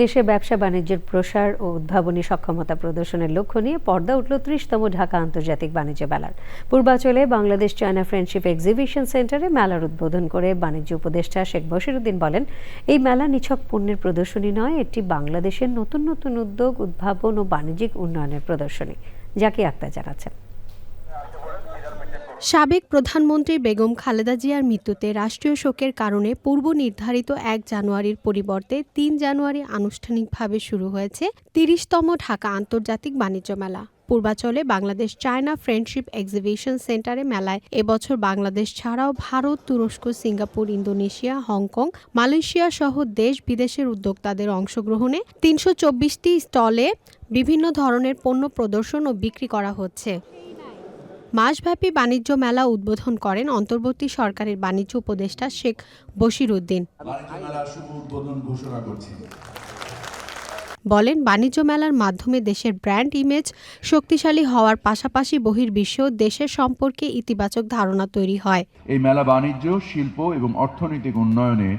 দেশে ব্যবসা বাণিজ্যের প্রসার ও উদ্ভাবনী সক্ষমতা প্রদর্শনের লক্ষ্য নিয়ে পর্দা উঠল ৩০তম ঢাকা আন্তর্জাতিক বাণিজ্য মেলার। পূর্বাঞ্চলে বাংলাদেশ চায়না ফ্রেন্ডশিপ এক্সিবিশন সেন্টারে মেলার উদ্বোধন করে বাণিজ্য উপদেষ্টা শেখ বশিরউদ্দিন বলেন, এই মেলা নিছক পণ্যের প্রদর্শনী নয়, এটি বাংলাদেশের নতুন নতুন উদ্যোগ, উদ্ভাবন ও বাণিজ্যিক উন্নয়নের প্রদর্শনী। জাকিয়া আক্তার জানাচ্ছেন। সাবেক প্রধানমন্ত্রী বেগম খালেদা জিয়ার মৃত্যুতে রাষ্ট্রীয় শোকের কারণে পূর্ব নির্ধারিত ১ জানুয়ারির পরিবর্তে ৩ জানুয়ারি আনুষ্ঠানিকভাবে শুরু হয়েছে ৩০তম ঢাকা আন্তর্জাতিক বাণিজ্য মেলা। পূর্বাঞ্চলে বাংলাদেশ চায়না ফ্রেন্ডশিপ এক্সিবিশন সেন্টারে মেলায় এবছর বাংলাদেশ ছাড়াও ভারত, তুরস্ক, সিঙ্গাপুর, ইন্দোনেশিয়া, হংকং, মালয়েশিয়া সহ দেশ বিদেশের উদ্যোক্তাদের অংশগ্রহণে ৩২৪টি স্টলে বিভিন্ন ধরনের পণ্য প্রদর্শন ও বিক্রি করা হচ্ছে। মাসব্যাপী বাণিজ্য মেলা উদ্বোধন করেন অন্তর্বর্তী সরকারের বাণিজ্য উপদেষ্টা শেখ বশিরউদ্দিন। বলেন, বাণিজ্য মেলার মাধ্যমে দেশের ব্র্যান্ড ইমেজ শক্তিশালী হওয়ার পাশাপাশি বহির্বিশ্বেও দেশের সম্পর্কে ইতিবাচক ধারণা তৈরি হয়। এই মেলা বাণিজ্য, শিল্প এবং অর্থনৈতিক উন্নয়নে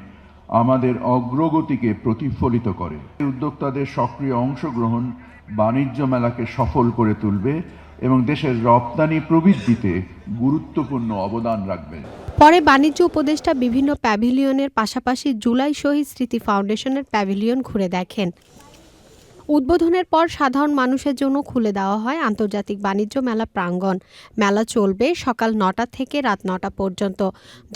আমাদের অগ্রগতিকে প্রতিফলিত করে। উদ্যোক্তাদের সক্রিয় অংশগ্রহণ বাণিজ্য মেলাকে সফল করে তুলবে এবং দেশের রপ্তানি প্রবৃদ্ধিতে গুরুত্বপূর্ণ অবদান রাখবে। পরে বাণিজ্য উপদেষ্টা বিভিন্ন প্যাভিলিয়নের পাশাপাশি জুলাই শহীদ স্মৃতি ফাউন্ডেশনের প্যাভিলিয়ন ঘুরে দেখেন। উদ্বোধনের পর সাধারণ মানুষের জন্য খুলে দেওয়া হয় আন্তর্জাতিক বাণিজ্য মেলা প্রাঙ্গণ। মেলা চলবে সকাল ৯টা থেকে রাত ৯টা পর্যন্ত।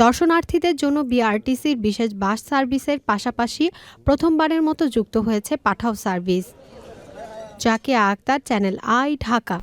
দর্শনার্থীদের জন্য বিআরটিসির বিশেষ বাস সার্ভিসের পাশাপাশি প্রথমবারের মতো যুক্ত হয়েছে Pathao service. Zakia Akter, channel I, Dhaka.